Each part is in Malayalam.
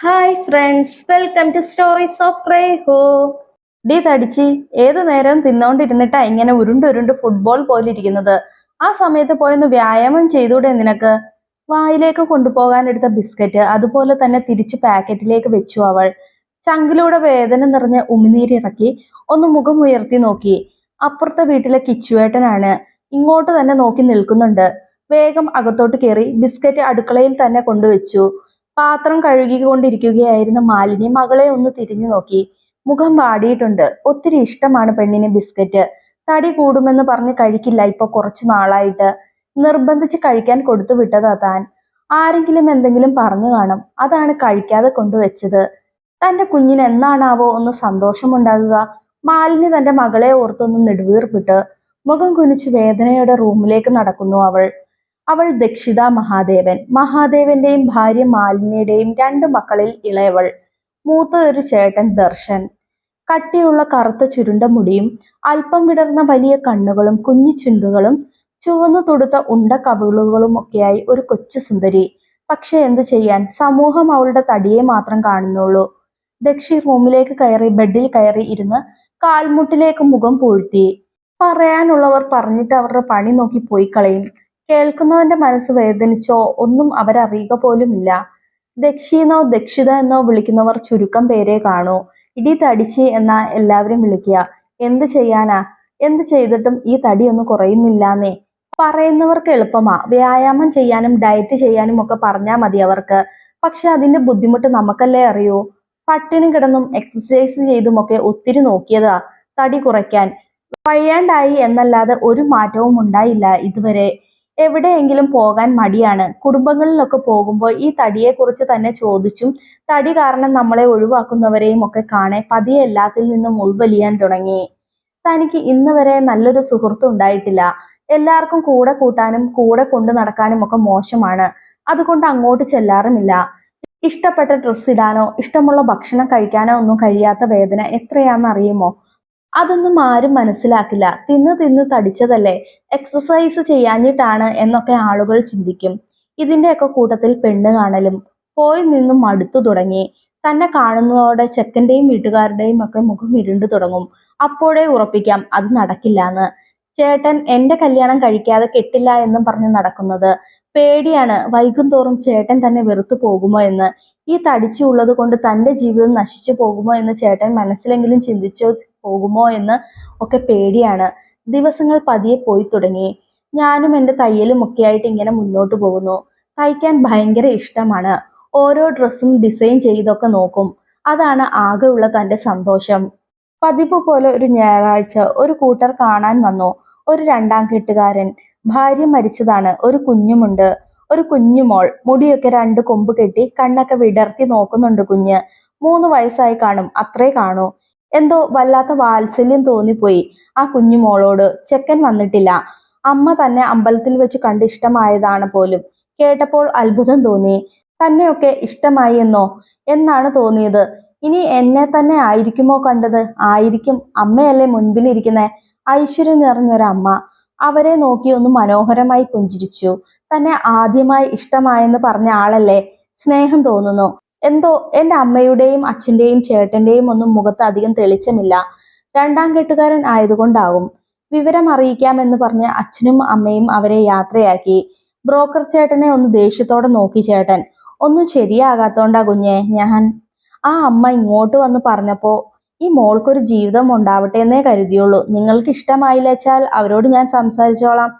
Hi friends, welcome to stories of Rehu. ഡി തടിച്ചി, ഏതു നേരവും തിന്നോണ്ടിരുന്നിട്ടാ ഇങ്ങനെ ഉരുണ്ടുരുണ്ട് ഫുട്ബോൾ പോലെ ഇരിക്കുന്നത്. ആ സമയത്ത് പോയൊന്ന് വ്യായാമം ചെയ്തൂടെ നിനക്ക്? വായിലേക്ക് കൊണ്ടുപോകാൻ എടുത്ത ബിസ്ക്കറ്റ് അതുപോലെ തന്നെ തിരിച്ച് പാക്കറ്റിലേക്ക് വെച്ചു അവൾ. ചങ്കിലൂടെ വേദന നിറഞ്ഞ ഉമിനീരിറക്കി ഒന്ന് മുഖം ഉയർത്തി നോക്കി. അപ്പുറത്തെ വീട്ടിലെ കിച്ചുവേട്ടനാണ്. ഇങ്ങോട്ട് തന്നെ നോക്കി നിൽക്കുന്നുണ്ട്. വേഗം അകത്തോട്ട് കയറി ബിസ്ക്കറ്റ് അടുക്കളയിൽ തന്നെ കൊണ്ടുവച്ചു. പാത്രം കഴുകിക്കൊണ്ടിരിക്കുകയായിരുന്ന മാലിനി മകളെ ഒന്ന് തിരിഞ്ഞു നോക്കി. മുഖം വാടിയിട്ടുണ്ട്. ഒത്തിരി ഇഷ്ടമാണ് പെണ്ണിന് ബിസ്ക്കറ്റ്. തടി കൂടുമെന്ന് പറഞ്ഞ് കഴിക്കില്ല ഇപ്പൊ കുറച്ചു നാളായിട്ട്. നിർബന്ധിച്ച് കഴിക്കാൻ കൊടുത്തു വിട്ടതാ താൻ. ആരെങ്കിലും എന്തെങ്കിലും പറഞ്ഞു കാണും, അതാണ് കഴിക്കാതെ കൊണ്ടുവച്ചത്. തന്റെ കുഞ്ഞിന് എന്നാണാവോ ഒന്ന് സന്തോഷമുണ്ടാകുക. മാലിനി തന്റെ മകളെ ഓർത്തൊന്ന് നെടുവീർപ്പിട്ട് മുഖം കുനിച്ച് വേദനയുടെ റൂമിലേക്ക് നടക്കുന്നു അവൾ. അവൾ ദക്ഷിത മഹാദേവൻ. മഹാദേവന്റെയും ഭാര്യ മാലിനിയുടെയും രണ്ടു മക്കളിൽ ഇളയവൾ. മൂത്ത ഒരു ചേട്ടൻ ദർശൻ. കട്ടിയുള്ള കറുത്ത ചുരുണ്ട മുടിയും അല്പം വിടർന്ന വലിയ കണ്ണുകളും കുഞ്ഞു ചുണ്ടുകളും ചുവന്നു തുടുത്ത ഉണ്ട കവിളുകളും ഒക്കെയായി ഒരു കൊച്ചു സുന്ദരി. പക്ഷെ എന്തു ചെയ്യാൻ, സമൂഹം അവളുടെ തടിയെ മാത്രം കാണുന്നുള്ളൂ. ദക്ഷി റൂമിലേക്ക് കയറി ബെഡിൽ കയറി ഇരുന്ന് കാൽമുട്ടിലേക്ക് മുഖം പൂഴ്ത്തി. പറയാനുള്ളവർ പറഞ്ഞിട്ട് അവരുടെ പണി നോക്കി പോയി കളയും. കേൾക്കുന്നവന്റെ മനസ്സ് വേദനിച്ചോ ഒന്നും അവരറിയുക പോലുമില്ല. ദക്ഷിന്നോ ദക്ഷിത എന്നോ വിളിക്കുന്നവർ ചുരുക്കം പേരെ കാണൂ. ഇടി തടിച്ച് എന്നാ എല്ലാവരും വിളിക്കുക. എന്ത് ചെയ്യാനാ? എന്ത് ചെയ്തിട്ടും ഈ തടിയൊന്നും കുറയുന്നില്ലാന്നേ. പറയുന്നവർക്ക് എളുപ്പമാ. വ്യായാമം ചെയ്യാനും ഡയറ്റ് ചെയ്യാനും ഒക്കെ പറഞ്ഞാൽ മതി അവർക്ക്. പക്ഷെ അതിന്റെ ബുദ്ധിമുട്ട് നമുക്കല്ലേ അറിയൂ. പട്ടിണി കിടന്നും എക്സസൈസ് ചെയ്തുമൊക്കെ ഒത്തിരി നോക്കിയതാ തടി കുറയ്ക്കാൻ. വയ്യാണ്ടായി എന്നല്ലാതെ ഒരു മാറ്റവും ഉണ്ടായില്ല ഇതുവരെ. എവിടെയെങ്കിലും പോകാൻ മടിയാണ്. കുടുംബങ്ങളിലൊക്കെ പോകുമ്പോൾ ഈ തടിയെക്കുറിച്ച് തന്നെ ചോദിച്ചും തടി കാരണം നമ്മളെ ഒഴിവാക്കുന്നവരെയും ഒക്കെ കാണെ പതിയെ എല്ലാത്തിൽ നിന്നും ഉൾവലിയാൻ തുടങ്ങി. തനിക്ക് ഇന്ന് വരെ നല്ലൊരു സുഹൃത്ത് ഉണ്ടായിട്ടില്ല. എല്ലാവർക്കും കൂടെ കൂട്ടാനും കൂടെ കൊണ്ടു നടക്കാനും ഒക്കെ മോശമാണ്. അതുകൊണ്ട് അങ്ങോട്ട് ചെല്ലാറുമില്ല. ഇഷ്ടപ്പെട്ട ഡ്രസ്സ് ഇടാനോ ഇഷ്ടമുള്ള ഭക്ഷണം കഴിക്കാനോ ഒന്നും കഴിയാത്ത വേദന എത്രയാണെന്ന് അറിയുമോ? അതൊന്നും ആരും മനസ്സിലാക്കില്ല. തിന്ന് തിന്ന് തടിച്ചതല്ലേ, എക്സസൈസ് ചെയ്യാഞ്ഞിട്ടാണ് എന്നൊക്കെ ആളുകൾ ചിന്തിക്കും. ഇതിന്റെയൊക്കെ കൂട്ടത്തിൽ പെണ്ണ് കാണലും പോയി നിന്നും മടുത്തു തുടങ്ങി. തന്നെ കാണുന്നതോടെ ചെക്കന്റെയും വീട്ടുകാരുടെയും ഒക്കെ മുഖം ഇരുണ്ടു തുടങ്ങും. അപ്പോഴേ ഉറപ്പിക്കാം അത് നടക്കില്ലാന്ന്. ചേട്ടൻ എന്റെ കല്യാണം കഴിക്കാതെ കെട്ടില്ല എന്നും പറഞ്ഞ് നടക്കുന്നത്. പേടിയാണ് വൈകും തോറും ചേട്ടൻ തന്നെ വെറുത്തു പോകുമോ എന്ന്. ഈ തടിച്ചുള്ളത് കൊണ്ട് തന്റെ ജീവിതം നശിച്ചു പോകുമോ എന്ന് ചേട്ടൻ മനസ്സിലെങ്കിലും ചിന്തിച്ചോ പോകുമോ എന്ന് ഒക്കെ പേടിയാണ്. ദിവസങ്ങൾ പതിയെ പോയി തുടങ്ങി. ഞാനും എൻ്റെ തയ്യലും ഒക്കെയായിട്ട് ഇങ്ങനെ മുന്നോട്ട് പോകുന്നു. തയ്ക്കാൻ ഭയങ്കര ഇഷ്ടമാണ്. ഓരോ ഡ്രസ്സും ഡിസൈൻ ചെയ്തൊക്കെ നോക്കും. അതാണ് ആകെയുള്ള തൻ്റെ സന്തോഷം. പതിവ് പോലെ ഒരു ഞായറാഴ്ച ഒരു കൂട്ടർ കാണാൻ വന്നു. ഒരു രണ്ടാം കെട്ടുകാരൻ. ഭാര്യ മരിച്ചതാണ്. ഒരു കുഞ്ഞുമുണ്ട്. ഒരു കുഞ്ഞുമോൾ. മുടിയൊക്കെ രണ്ട് കൊമ്പ് കെട്ടി കണ്ണൊക്കെ വിടർത്തി നോക്കുന്നുണ്ട് കുഞ്ഞ്. 3 വയസ്സായി കാണും, അത്രേ കാണൂ. എന്തോ വല്ലാത്ത വാത്സല്യം തോന്നിപ്പോയി ആ കുഞ്ഞുമോളോട്. ചെക്കൻ വന്നിട്ടില്ല. അമ്മ തന്നെ അമ്പലത്തിൽ വെച്ച് കണ്ട് ഇഷ്ടമായതാണ് പോലും. കേട്ടപ്പോൾ അത്ഭുതം തോന്നി. തന്നെയൊക്കെ ഇഷ്ടമായി എന്നോ എന്നാണ് തോന്നിയത്. ഇനി എന്നെ തന്നെ ആയിരിക്കുമോ കണ്ടത്? ആയിരിക്കും. അമ്മയല്ലേ മുൻപിലിരിക്കുന്നേ, ഐശ്വര്യം നിറഞ്ഞൊരമ്മ. അവരെ നോക്കി ഒന്ന് മനോഹരമായി പുഞ്ചിരിച്ചു. തന്നെ ആദ്യമായി ഇഷ്ടമായെന്ന് പറഞ്ഞ ആളല്ലേ. സ്നേഹം തോന്നുന്നു. എന്തോ എൻ്റെ അമ്മയുടെയും അച്ഛന്റെയും ചേട്ടന്റെയും ഒന്നും മുഖത്ത് അധികം തെളിച്ചമില്ല. രണ്ടാം കെട്ടുകാരൻ ആയതുകൊണ്ടാവും. വിവരം അറിയിക്കാമെന്ന് പറഞ്ഞ് അച്ഛനും അമ്മയും അവരെ യാത്രയാക്കി. ബ്രോക്കർ ചേട്ടനെ ഒന്ന് ദേഷ്യത്തോടെ നോക്കി ചേട്ടൻ. ഒന്നും ശരിയാകാത്തോണ്ടാ കുഞ്ഞെ ഞാൻ. ആ അമ്മ ഇങ്ങോട്ട് വന്ന് പറഞ്ഞപ്പോ ഈ മോൾക്കൊരു ജീവിതം ഉണ്ടാവട്ടെ എന്നേ കരുതിയുള്ളൂ. നിങ്ങൾക്ക് ഇഷ്ടമായില്ല വെച്ചാൽ അവരോട് ഞാൻ സംസാരിച്ചോളാം.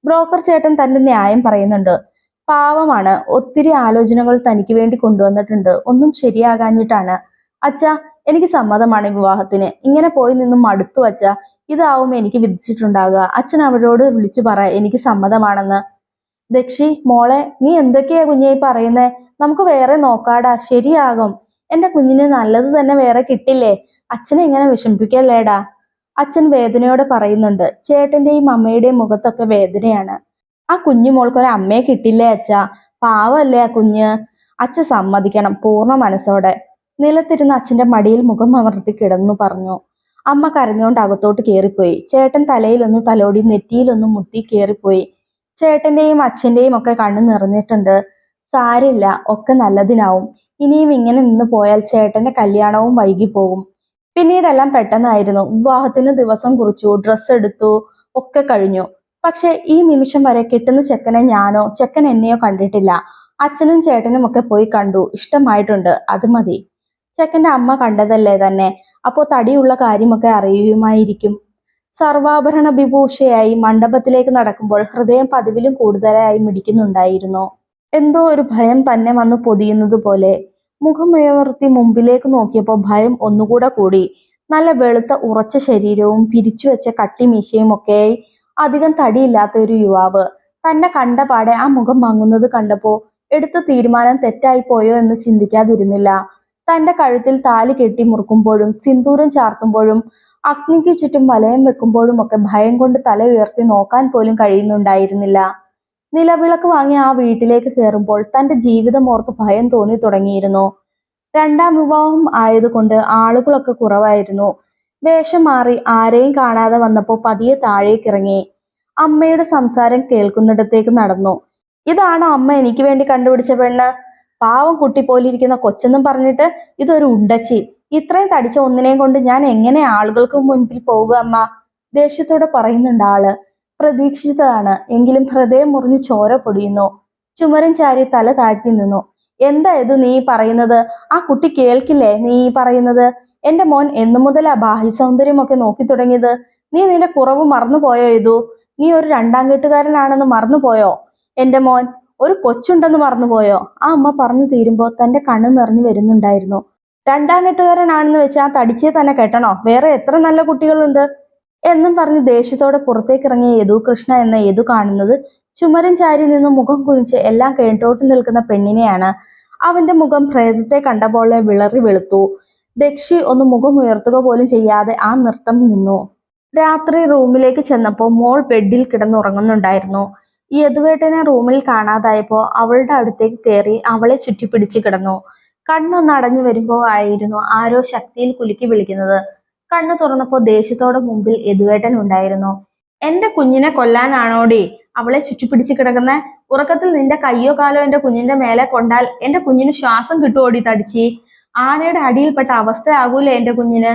ബ്രോക്കർ ചേട്ടൻ തന്റെ ന്യായം പറയുന്നുണ്ട്. പാവമാണ്. ഒത്തിരി ആലോചനകൾ തനിക്ക് വേണ്ടി കൊണ്ടുവന്നിട്ടുണ്ട്. ഒന്നും ശരിയാകാഞ്ഞിട്ടാണ്. അച്ഛാ, എനിക്ക് സമ്മതമാണ് വിവാഹത്തിന്. ഇങ്ങനെ പോയി നിന്നും മടുത്തു അച്ഛാ. ഇതാവും എനിക്ക് വിധിച്ചിട്ടുണ്ടാകുക. അച്ഛൻ അവരോട് വിളിച്ചു പറ എനിക്ക് സമ്മതമാണെന്ന്. ദക്ഷി മോളെ, നീ എന്തൊക്കെയാ കുഞ്ഞെ പറയുന്നേ? നമുക്ക് വേറെ നോക്കാടാ, ശരിയാകും. എന്റെ കുഞ്ഞിന് നല്ലത് തന്നെ വേറെ കിട്ടില്ലേ. അച്ഛനെ ഇങ്ങനെ വിഷമിപ്പിക്കല്ലേടാ. അച്ഛൻ വേദനയോടെ പറയുന്നുണ്ട്. ചേട്ടന്റെയും അമ്മയുടെയും മുഖത്തൊക്കെ വേദനയാണ്. ആ കുഞ്ഞു മോൾക്കൊരു അമ്മയെ കിട്ടില്ലേ അച്ഛാ? പാവല്ലേ ആ കുഞ്ഞ്. അച്ഛൻ സമ്മതിക്കണം പൂർണ്ണ മനസ്സോടെ. നിലത്തിരുന്ന അച്ഛന്റെ മടിയിൽ മുഖം അമർത്തി കിടന്നു പറഞ്ഞു. അമ്മ കരഞ്ഞോണ്ട് അകത്തോട്ട് കയറിപ്പോയി. ചേട്ടൻ തലയിലൊന്ന് തലോടി നെറ്റിയിലൊന്ന് മുത്തി കയറിപ്പോയി. ചേട്ടന്റെയും അച്ഛന്റെയും ഒക്കെ കണ്ണു നിറഞ്ഞിട്ടുണ്ട്. സാരില്ല, ഒക്കെ നല്ലതിനാവും. ഇനിയും ഇങ്ങനെ നിന്ന് പോയാൽ ചേട്ടന്റെ കല്യാണവും വൈകിപ്പോകും. പിന്നീടെല്ലാം പെട്ടെന്നായിരുന്നു. വിവാഹത്തിന് ദിവസം കുറിച്ചു, ഡ്രസ്സ് എടുത്തു, ഒക്കെ കഴിഞ്ഞു. പക്ഷെ ഈ നിമിഷം വരെ കിട്ടുന്ന ചെക്കനെ ഞാനോ ചെക്കൻ എന്നെയോ കണ്ടിട്ടില്ല. അച്ഛനും ചേട്ടനും ഒക്കെ പോയി കണ്ടു, ഇഷ്ടമായിട്ടുണ്ട്, അത് മതി. ചെക്കന്റെ അമ്മ കണ്ടതല്ലേ തന്നെ, അപ്പോ തടിയുള്ള കാര്യമൊക്കെ അറിയുമായിരിക്കും. സർവാഭരണ വിഭൂഷയായി മണ്ഡപത്തിലേക്ക് നടക്കുമ്പോൾ ഹൃദയം പതിവിലും കൂടുതലായി മിടിക്കുന്നുണ്ടായിരുന്നു. എന്തോ ഒരു ഭയം തന്നെ വന്നു പൊതിയുന്നത് പോലെ. മുഖമുയർത്തി മുമ്പിലേക്ക് നോക്കിയപ്പോൾ ഭയം ഒന്നുകൂടെ കൂടി. നല്ല വെളുത്ത ഉറച്ച ശരീരവും പിരിച്ചുവെച്ച കട്ടിമീശയും ഒക്കെയായി അധികം തടിയില്ലാത്ത ഒരു യുവാവ്. തന്നെ കണ്ട പാടെ ആ മുഖം മങ്ങുന്നത് കണ്ടപ്പോ എടുത്ത തീരുമാനം തെറ്റായി പോയോ എന്ന് ചിന്തിക്കാതിരുന്നില്ല. തന്റെ കഴുത്തിൽ താലി കെട്ടി മുറുക്കുമ്പോഴും സിന്ദൂരം ചാർത്തുമ്പോഴും അഗ്നിക്ക് ചുറ്റും വലയം വെക്കുമ്പോഴും ഒക്കെ ഭയം കൊണ്ട് തല ഉയർത്തി നോക്കാൻ പോലും കഴിയുന്നുണ്ടായിരുന്നില്ല. നിലവിളക്ക് വാങ്ങി ആ വീട്ടിലേക്ക് കയറുമ്പോൾ തന്റെ ജീവിതം ഓർത്ത് ഭയം തോന്നി തുടങ്ങിയിരുന്നു. രണ്ടാം വിവാഹം ആയതുകൊണ്ട് ആളുകളൊക്കെ കുറവായിരുന്നു. വേഷം മാറി ആരെയും കാണാതെ വന്നപ്പോൾ പതിയെ താഴേക്കിറങ്ങി. അമ്മയുടെ സംസാരം കേൾക്കുന്നിടത്തേക്ക് നടന്നു. ഇതാണോ അമ്മ എനിക്ക് വേണ്ടി കണ്ടുപിടിച്ച പെണ്ണ്? പാവം കുട്ടി പോലിരിക്കുന്ന കൊച്ചെന്നും പറഞ്ഞിട്ട് ഇതൊരു ഉണ്ടച്ചി. ഇത്രയും തടിച്ച ഒന്നിനെയും കൊണ്ട് ഞാൻ എങ്ങനെ ആളുകൾക്ക് മുൻപിൽ പോവുക അമ്മ? ദേഷ്യത്തോടെ പറയുന്നുണ്ട് ആള്. പ്രതീക്ഷിച്ചതാണ്, എങ്കിലും ഹൃദയം മുറിഞ്ഞു ചോര പൊടിയുന്നു. ചുമരും ചാരി തല താഴ്ത്തി നിന്നു. എന്താ ഇത് നീ പറയുന്നത്? ആ കുട്ടി കേൾക്കില്ലേ നീ പറയുന്നത്? എന്റെ മോൻ എന്നു മുതലാ ബാഹ്യ സൗന്ദര്യമൊക്കെ നോക്കി തുടങ്ങിയത്? നീ നിന്റെ കുറവ് മറന്നുപോയോ ഇതു? നീ ഒരു രണ്ടാം കെട്ടുകാരനാണെന്ന് മറന്നുപോയോ? എന്റെ മോൻ ഒരു കൊച്ചുണ്ടെന്ന് മറന്നുപോയോ? ആ അമ്മ പറഞ്ഞു തീരുമ്പോ തന്റെ കണ്ണ് നിറഞ്ഞു വരുന്നുണ്ടായിരുന്നു. രണ്ടാം കെട്ടുകാരനാണെന്ന് വെച്ച് ആ തടിച്ചേ തന്നെ കെട്ടണോ? വേറെ എത്ര നല്ല കുട്ടികളുണ്ട് എന്നും പറഞ്ഞ് ദേഷ്യത്തോടെ പുറത്തേക്കിറങ്ങിയ യദു കൃഷ്ണ എന്ന യദു കാണുന്നത് ചുമരും ചാരി നിന്ന് മുഖം കുനിച്ച് എല്ലാം കേട്ടോട്ട് നിൽക്കുന്ന പെണ്ണിനെയാണ്. അവന്റെ മുഖം പ്രേതത്തെ കണ്ട പോലെ വിളറി വെളുത്തു. ദക്ഷി ഒന്ന് മുഖം ഉയർത്തുക പോലും ചെയ്യാതെ ആ നൃത്തം നിന്നു. രാത്രി റൂമിലേക്ക് ചെന്നപ്പോൾ മോൾ ബെഡിൽ കിടന്നുറങ്ങുന്നുണ്ടായിരുന്നു. യദുവേട്ടനെ റൂമിൽ കാണാതായപ്പോ അവളുടെ അടുത്തേക്ക് കയറി അവളെ ചുറ്റിപ്പിടിച്ച് കിടന്നു. കണ്ണൊന്ന് അടഞ്ഞു വരുമ്പോ ആയിരുന്നു ആരോ ശക്തിയിൽ കുലുക്കി വിളിക്കുന്നത്. കണ്ണു തുറന്നപ്പോ ദേഷ്യത്തോടെ മുമ്പിൽ യദുവേട്ടൻ ഉണ്ടായിരുന്നു. എന്റെ കുഞ്ഞിനെ കൊല്ലാനാണോടി അവളെ ചുറ്റിപ്പിടിച്ച് കിടക്കുന്ന? ഉറക്കത്തിൽ നിന്റെ കയ്യോ കാലോ എന്റെ കുഞ്ഞിന്റെ മേലെ കൊണ്ടാൽ എന്റെ കുഞ്ഞിന് ശ്വാസം കിട്ടുമോടി തടിച്ചി? ആനയുടെ അടിയിൽപ്പെട്ട അവസ്ഥയാകൂലേ എന്റെ കുഞ്ഞിന്?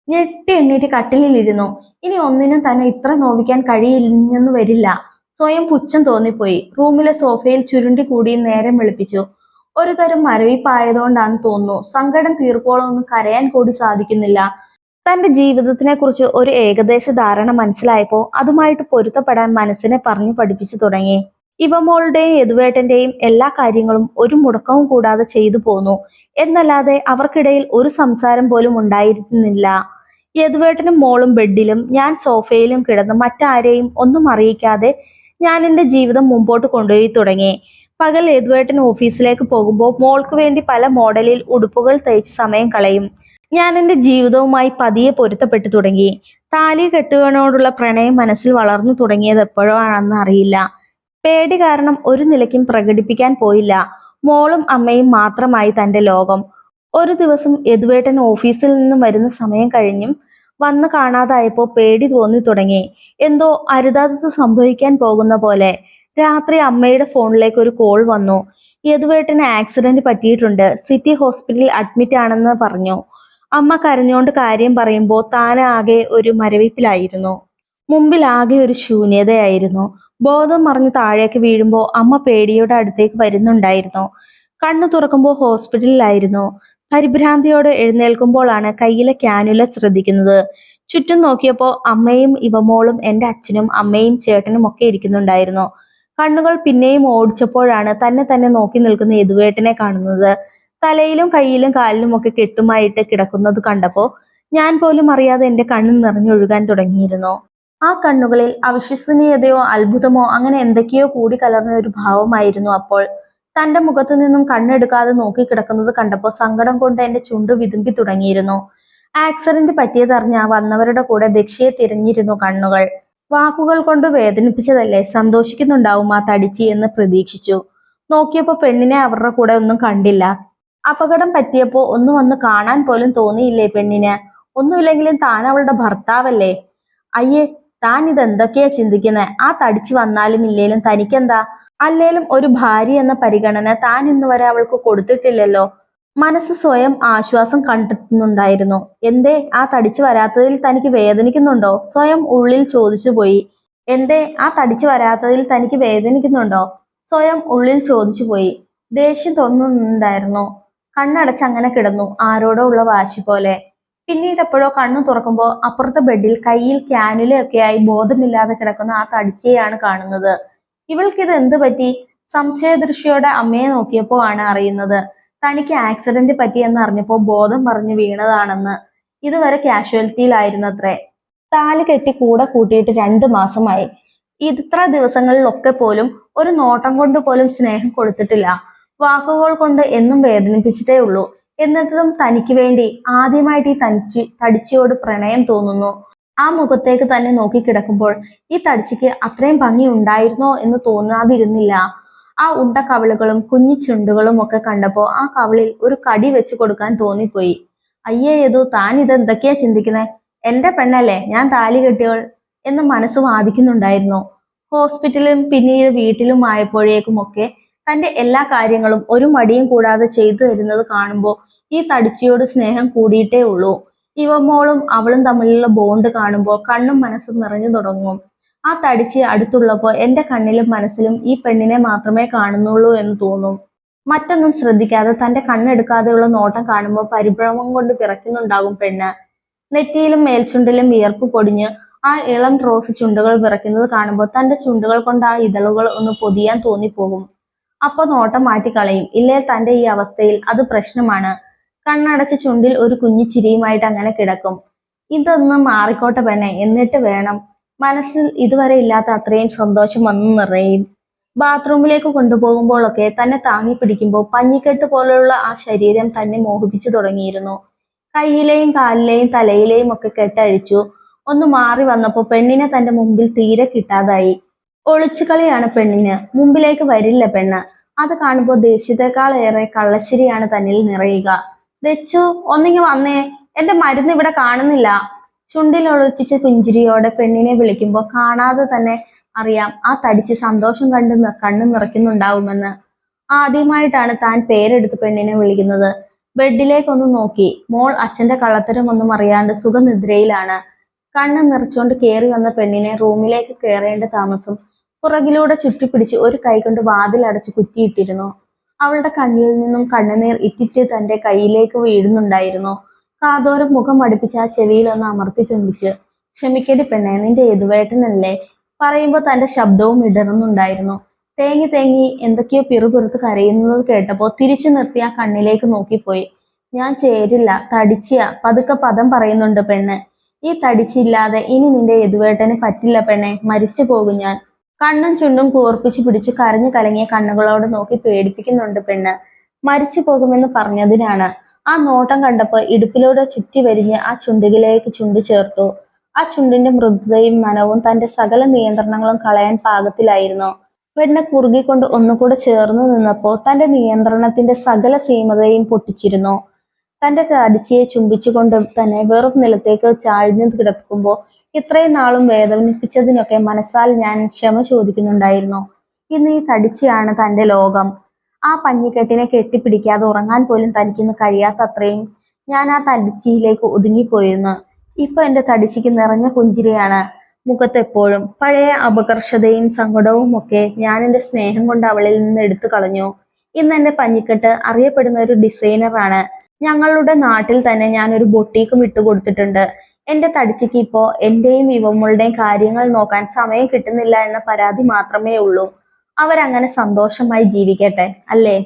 ഞെട്ടി എണ്ണീറ്റ് കട്ടിലിരുന്നു. ഇനി ഒന്നിനും തന്നെ ഇത്ര നോവിക്കാൻ കഴിയില്ലെന്ന് വരില്ല. സ്വയം പുച്ഛം തോന്നിപ്പോയി. റൂമിലെ സോഫയിൽ ചുരുണ്ടി കൂടി നേരം വെളുപ്പിച്ചു. ഒരു തരം മരവിപ്പായതുകൊണ്ടാണ് തോന്നുന്നു സങ്കടം തീർക്കോളൊന്നും കരയാൻ കൂടി സാധിക്കുന്നില്ല. തന്റെ ജീവിതത്തിനെ കുറിച്ച് ഒരു ഏകദേശ ധാരണ മനസ്സിലായപ്പോ അതുമായിട്ട് പൊരുത്തപ്പെടാൻ മനസ്സിനെ പറഞ്ഞു പഠിപ്പിച്ചു തുടങ്ങി. ഇവമോളുടെയും യദുവേട്ടന്റെയും എല്ലാ കാര്യങ്ങളും ഒരു മുടക്കവും കൂടാതെ ചെയ്തു പോന്നു എന്നല്ലാതെ അവർക്കിടയിൽ ഒരു സംസാരം പോലും ഉണ്ടായിരുന്നില്ല. യദുവേട്ടനും മോളും ബെഡിലും ഞാൻ സോഫയിലും കിടന്ന് മറ്റാരെയും ഒന്നും അറിയിക്കാതെ ഞാൻ എൻ്റെ ജീവിതം മുമ്പോട്ട് കൊണ്ടുപോയി തുടങ്ങി. പകൽ യദുവേട്ടൻ ഓഫീസിലേക്ക് പോകുമ്പോൾ മോൾക്ക് വേണ്ടി പല മോഡലിൽ ഉടുപ്പുകൾ തയ്ച്ച് സമയം കളയും. ഞാൻ എൻ്റെ ജീവിതവുമായി പതിയെ പൊരുത്തപ്പെട്ടു തുടങ്ങി. താലി കെട്ടുവാനോടുള്ള പ്രണയം മനസ്സിൽ വളർന്നു തുടങ്ങിയത് എപ്പോഴോ ആണെന്ന് അറിയില്ല. പേടി കാരണം ഒരു നിലയ്ക്കും പ്രകടിപ്പിക്കാൻ പോയില്ല. മോളും അമ്മയും മാത്രമായി തൻ്റെ ലോകം. ഒരു ദിവസം യദുവേട്ടൻ ഓഫീസിൽ നിന്നും വരുന്ന സമയം കഴിഞ്ഞും വന്ന് കാണാതായപ്പോൾ പേടി തോന്നി തുടങ്ങി. എന്തോ അരുതാത്തത് സംഭവിക്കാൻ പോകുന്ന പോലെ. രാത്രി അമ്മയുടെ ഫോണിലേക്ക് ഒരു കോൾ വന്നു. യദുവേട്ടന് ആക്സിഡന്റ് പറ്റിയിട്ടുണ്ട്, സിറ്റി ഹോസ്പിറ്റലിൽ അഡ്മിറ്റ് ആണെന്ന് പറഞ്ഞു. അമ്മ കരഞ്ഞുകൊണ്ട് കാര്യം പറയുമ്പോൾ താനാകെ ഒരു മരവിപ്പിലായിരുന്നു. മുമ്പിൽ ആകെ ഒരു ശൂന്യതയായിരുന്നു. ബോധം മറിഞ്ഞ് താഴേക്ക് വീഴുമ്പോൾ അമ്മ പേടിയോടെ അടുത്തേക്ക് വരുന്നുണ്ടായിരുന്നു. കണ്ണു തുറക്കുമ്പോൾ ഹോസ്പിറ്റലിലായിരുന്നു. പരിഭ്രാന്തിയോടെ എഴുന്നേൽക്കുമ്പോഴാണ് കയ്യിലെ ക്യാനുല ശ്രദ്ധിക്കുന്നത്. ചുറ്റും നോക്കിയപ്പോൾ അമ്മയും ഇവമോളും എൻ്റെ അച്ഛനും അമ്മയും ചേട്ടനും ഒക്കെ ഇരിക്കുന്നുണ്ടായിരുന്നു. കണ്ണുകൾ പിന്നെയും ഓടിച്ചപ്പോഴാണ് തന്നെ തന്നെ നോക്കി നിൽക്കുന്ന യദുവേട്ടനെ കാണുന്നത്. തലയിലും കയ്യിലും കാലിലും ഒക്കെ കെട്ടുമായിട്ട് കിടക്കുന്നത് കണ്ടപ്പോൾ ഞാൻ പോലും അറിയാതെ എൻ്റെ കണ്ണ് നിറഞ്ഞൊഴുകാൻ തുടങ്ങിയിരുന്നു. ആ കണ്ണുകളിൽ അവിശ്വസനീയതയോ അത്ഭുതമോ അങ്ങനെ എന്തൊക്കെയോ കൂടി കലർന്ന ഒരു ഭാവമായിരുന്നു അപ്പോൾ. തന്റെ മുഖത്തു നിന്നും കണ്ണെടുക്കാതെ നോക്കിക്കിടക്കുന്നത് കണ്ടപ്പോൾ സങ്കടം കൊണ്ട് എന്റെ ചുണ്ടു വിതുമ്പി തുടങ്ങിയിരുന്നു. ആക്സിഡന്റ് പറ്റിയതറിഞ്ഞ വന്നവരുടെ കൂടെ ദക്ഷയെ തിരഞ്ഞിരുന്നു കണ്ണുകൾ. വാക്കുകൾ കൊണ്ട് വേദനിപ്പിച്ചതല്ലേ, സന്തോഷിക്കുന്നുണ്ടാവും ആ തടിച്ചി എന്ന് പ്രതീക്ഷിച്ചു. നോക്കിയപ്പോ പെണ്ണിനെ അവരുടെ കൂടെ ഒന്നും കണ്ടില്ല. അപകടം പറ്റിയപ്പോ ഒന്ന് വന്ന് കാണാൻ പോലും തോന്നിയില്ലേ പെണ്ണിന്? ഒന്നുമില്ലെങ്കിലും താൻ അവളുടെ ഭർത്താവല്ലേ? അയ്യേ, താൻ ഇതെന്തൊക്കെയാ ചിന്തിക്കുന്നത്? ആ തടിച്ചു വന്നാലും ഇല്ലേലും തനിക്കെന്താ? അല്ലേലും ഒരു ഭാര്യ എന്ന പരിഗണന താൻ ഇന്ന് വരെ അവൾക്ക് കൊടുത്തിട്ടില്ലല്ലോ. മനസ്സ് സ്വയം ആശ്വാസം കണ്ടെത്തുന്നുണ്ടായിരുന്നു. എന്തേ ആ തടിച്ചു വരാത്തതിൽ തനിക്ക് വേദനിക്കുന്നുണ്ടോ? സ്വയം ഉള്ളിൽ ചോദിച്ചുപോയി. എന്തേ ആ തടിച്ചു വരാത്തതിൽ തനിക്ക് വേദനിക്കുന്നുണ്ടോ? സ്വയം ഉള്ളിൽ ചോദിച്ചുപോയി. ദേഷ്യം തോന്നുന്നുണ്ടായിരുന്നു. കണ്ണടച്ച് അങ്ങനെ കിടന്നു, ആരോടോ ഉള്ള വാശി പോലെ. പിന്നീട് എപ്പോഴോ കണ്ണു തുറക്കുമ്പോൾ അപ്പുറത്തെ ബെഡിൽ കയ്യിൽ ക്യാനുലയൊക്കെയായി ബോധമില്ലാതെ കിടക്കുന്ന ആ തടിച്ചയാണ് കാണുന്നത്. ഇവൾക്കിത് എന്ത് പറ്റി? സംശയദൃഷ്ടിയോടെ അമ്മയെ നോക്കിയപ്പോ ആണ് അറിയുന്നത് തനിക്ക് ആക്സിഡന്റ് പറ്റിയെന്ന് അറിഞ്ഞപ്പോ ബോധം പറഞ്ഞു വീണതാണെന്ന്. ഇതുവരെ കാഷ്വാലിറ്റിയിലായിരുന്നത്രേ. താലി കെട്ടി കൂടെ കൂട്ടിയിട്ട് 2 മാസമായി. ഇത്ര ദിവസങ്ങളിലൊക്കെ പോലും ഒരു നോട്ടം കൊണ്ട് പോലും സ്നേഹം കൊടുത്തിട്ടില്ല. വാക്കുകൾ കൊണ്ട് എന്നും വേദനിപ്പിച്ചിട്ടേ ഉള്ളൂ. എന്നിട്ടും തനിക്ക് വേണ്ടി ആദ്യമായിട്ട് ഈ തടിച്ചിയോട് പ്രണയം തോന്നുന്നു. ആ മുഖത്തേക്ക് തന്നെ നോക്കി കിടക്കുമ്പോൾ ഈ തടിച്ചിക്ക് അത്രയും ഭംഗി ഉണ്ടായിരുന്നോ എന്ന് തോന്നാതിരുന്നില്ല. ആ ഉണ്ട കവിളുകളും കുഞ്ഞു ചുണ്ടുകളും ഒക്കെ കണ്ടപ്പോ ആ കവിളിൽ ഒരു കടി വെച്ച് കൊടുക്കാൻ തോന്നിപ്പോയി. അയ്യേ യദു, താൻ ഇതെന്തൊക്കെയാ ചിന്തിക്കുന്നേ? എന്റെ പെണ്ണല്ലേ ഞാൻ താലി കെട്ടിയോൾ എന്ന് മനസ്സ് വാദിക്കുന്നുണ്ടായിരുന്നു. ഹോസ്പിറ്റലിലും പിന്നീട് വീട്ടിലും ആയപ്പോഴേക്കുമൊക്കെ തന്റെ എല്ലാ കാര്യങ്ങളും ഒരു മടിയും കൂടാതെ ചെയ്തു തരുന്നത് കാണുമ്പോൾ ഈ തടിച്ചിയോട് സ്നേഹം കൂടിയിട്ടേ ഉള്ളൂ. ഇവമോളും അവളും തമ്മിലുള്ള ബോണ്ട് കാണുമ്പോൾ കണ്ണും മനസ്സും നിറഞ്ഞു തുടങ്ങും. ആ തടിച്ച് അടുത്തുള്ളപ്പോൾ എന്റെ കണ്ണിലും മനസ്സിലും ഈ പെണ്ണിനെ മാത്രമേ കാണുന്നുള്ളൂ എന്ന് തോന്നും. മറ്റൊന്നും ശ്രദ്ധിക്കാതെ തന്റെ കണ്ണെടുക്കാതെയുള്ള നോട്ടം കാണുമ്പോൾ പരിഭ്രമം കൊണ്ട് വിറയ്ക്കുന്നുണ്ടാകും പെണ്ണ്. നെറ്റിയിലും മേൽചുണ്ടിലും വിയർപ്പ് പൊടിഞ്ഞ് ആ ഇളം റോസ് ചുണ്ടുകൾ വിറയ്ക്കുന്നത് കാണുമ്പോൾ തന്റെ ചുണ്ടുകൾ കൊണ്ട് ആ ഇതളുകൾ ഒന്ന് പൊതിയാൻ തോന്നിപ്പോകും. അപ്പൊ നോട്ടം മാറ്റിക്കളയും. ഇല്ലേ തന്റെ ഈ അവസ്ഥയിൽ അത് പ്രശ്നമാണ്. കണ്ണടച്ച് ചുണ്ടിൽ ഒരു കുഞ്ഞു ചിരിയുമായിട്ട് അങ്ങനെ കിടക്കും. ഇതൊന്ന് മാറിക്കോട്ടെ പെണ്ണെ, എന്നിട്ട് വേണം. മനസ്സിൽ ഇതുവരെ ഇല്ലാത്ത അത്രയും സന്തോഷം വന്നു നിറയും. ബാത്റൂമിലേക്ക് കൊണ്ടുപോകുമ്പോഴൊക്കെ തന്നെ താങ്ങി പിടിക്കുമ്പോൾ പഞ്ഞിക്കെട്ട് പോലെയുള്ള ആ ശരീരം തന്നെ മോഹിപ്പിച്ചു തുടങ്ങിയിരുന്നു. കയ്യിലെയും കാലിലെയും തലയിലെയും ഒക്കെ കെട്ടഴിച്ചു. ഒന്ന് മാറി വന്നപ്പോൾ പെണ്ണിനെ തന്റെ മുമ്പിൽ തീരെ കിട്ടാതായി. ഒളിച്ചുകളിയാണ് പെണ്ണിന്. മുമ്പിലേക്ക് വരില്ല പെണ്ണ്. അത് കാണുമ്പോൾ ദേഷ്യത്തെക്കാളേറെ കള്ളച്ചിരിയാണ് തന്നിൽ നിറയുക. ദച്ചു, ഒന്നിങ്ങ് വന്നേ, എന്റെ മരുന്ന് ഇവിടെ കാണുന്നില്ല. ചുണ്ടിൽ ഒളിപ്പിച്ച പുഞ്ചിരിയോടെ പെണ്ണിനെ വിളിക്കുമ്പോൾ കാണാതെ തന്നെ അറിയാം ആ തടിച്ച് സന്തോഷം കണ്ട് കണ്ണു നിറയ്ക്കുന്നുണ്ടാവുമെന്ന്. ആദ്യമായിട്ടാണ് താൻ പേരെടുത്ത് പെണ്ണിനെ വിളിക്കുന്നത്. ബെഡിലേക്കൊന്ന് നോക്കി. മോൾ അച്ഛന്റെ കള്ളത്തരമൊന്നും അറിയാണ്ട് സുഖനിദ്രയിലാണ്. കണ്ണ് നിറച്ചോണ്ട് കയറി വന്ന പെണ്ണിനെ റൂമിലേക്ക് കയറേണ്ട താമസം. പുറകിലൂടെ ചുറ്റിപ്പിടിച്ച് ഒരു കൈകൊണ്ട് വാതിൽ അടച്ച് കുറ്റിയിട്ടിരുന്നു. അവളുടെ കണ്ണിൽ നിന്നും കണ്ണുനീർ ഇറ്റിറ്റ് തന്റെ കയ്യിലേക്ക് വീഴുന്നുണ്ടായിരുന്നു. കാതോരം മുഖം അടുപ്പിച്ച് ആ ചെവിയിലൊന്ന് അമർത്തി ചുംബിച്ച്. ക്ഷമിക്കടി പെണ്ണെ, നിന്റെ യദുവേട്ടനല്ലേ? പറയുമ്പോൾ തന്റെ ശബ്ദവും ഇടറുന്നുണ്ടായിരുന്നു. തേങ്ങി തേങ്ങി എന്തൊക്കെയോ പിറുപിറുത്ത് കരയുന്നത് കേട്ടപ്പോ തിരിച്ചു നിർത്തി ആ കണ്ണിലേക്ക് നോക്കിപ്പോയി. ഞാൻ ചേരില്ല, തടിച്ചിയ, പതുക്കെ പദം പറയുന്നുണ്ട് പെണ്ണ്. ഈ തടിച്ചില്ലാതെ ഇനി നിന്റെ യദുവേട്ടന് പറ്റില്ല പെണ്ണെ, മരിച്ചു പോകും ഞാൻ. കണ്ണും ചുണ്ടും കൂർപ്പിച്ച് പിടിച്ചു കരഞ്ഞു കലങ്ങിയ കണ്ണുകളോട് നോക്കി പേടിപ്പിക്കുന്നുണ്ട് പെണ്ണ്. മരിച്ചു പോകുമെന്ന് പറഞ്ഞതിനാണ്. ആ നോട്ടം കണ്ടപ്പോ ഇടുപ്പിലൂടെ ചുറ്റി വരിഞ്ഞ് ആ ചുണ്ടുകിലേക്ക് ചുണ്ടു ചേർത്തു. ആ ചുണ്ടിന്റെ മൃദുതയും നനവും തന്റെ സകല നിയന്ത്രണങ്ങളും കളയാൻ പാകത്തിലായിരുന്നു. പെണ്ണ് കുറുകിക്കൊണ്ട് ഒന്നുകൂടെ ചേർന്നു നിന്നപ്പോ തന്റെ നിയന്ത്രണത്തിന്റെ സകല സീമതയും പൊട്ടിച്ചിരുന്നു. തന്റെ തടിച്ചിയെ ചുംബിച്ചുകൊണ്ട് തന്നെ വെറും നിലത്തേക്ക് ചാഴ്ന്നു കിടക്കുമ്പോൾ ഇത്രയും നാളും വേദനിപ്പിച്ചതിനൊക്കെ മനസ്സാൽ ഞാൻ ക്ഷമ ചോദിക്കുന്നുണ്ടായിരുന്നു. ഇന്ന് ഈ തടിച്ചിയാണ് തന്റെ ലോകം. ആ പഞ്ഞിക്കെട്ടിനെ കെട്ടിപ്പിടിക്കാതെ ഉറങ്ങാൻ പോലും തനിക്കിന്ന് കഴിയാത്തത്രയും ഞാൻ ആ തടിച്ചിയിലേക്ക് ഒതുങ്ങിപ്പോയിരുന്നു. ഇപ്പൊ എന്റെ തടിച്ചിക്ക് നിറഞ്ഞ പുഞ്ചിരിയാണ് മുഖത്തെപ്പോഴും. പഴയ അപകർഷതയും സങ്കടവും ഒക്കെ ഞാൻ എന്റെ സ്നേഹം കൊണ്ട് അവളിൽ നിന്ന് എടുത്തു കളഞ്ഞു. ഇന്ന് എന്റെ പഞ്ഞിക്കെട്ട് അറിയപ്പെടുന്ന ഒരു ഡിസൈനറാണ്. ഞങ്ങളുടെ നാട്ടിൽ തന്നെ ഞാൻ ഒരു ബൊട്ടീക്കും ഇട്ടുകൊടുത്തിട്ടുണ്ട്. എന്റെ തടിച്ചിക്ക് ഇപ്പോ എന്റെയും ഇവമ്മളുടെയും കാര്യങ്ങൾ നോക്കാൻ സമയം കിട്ടുന്നില്ല എന്ന പരാതി മാത്രമേ ഉള്ളൂ. അവരങ്ങനെ സന്തോഷമായി ജീവിക്കട്ടെ, അല്ലേ?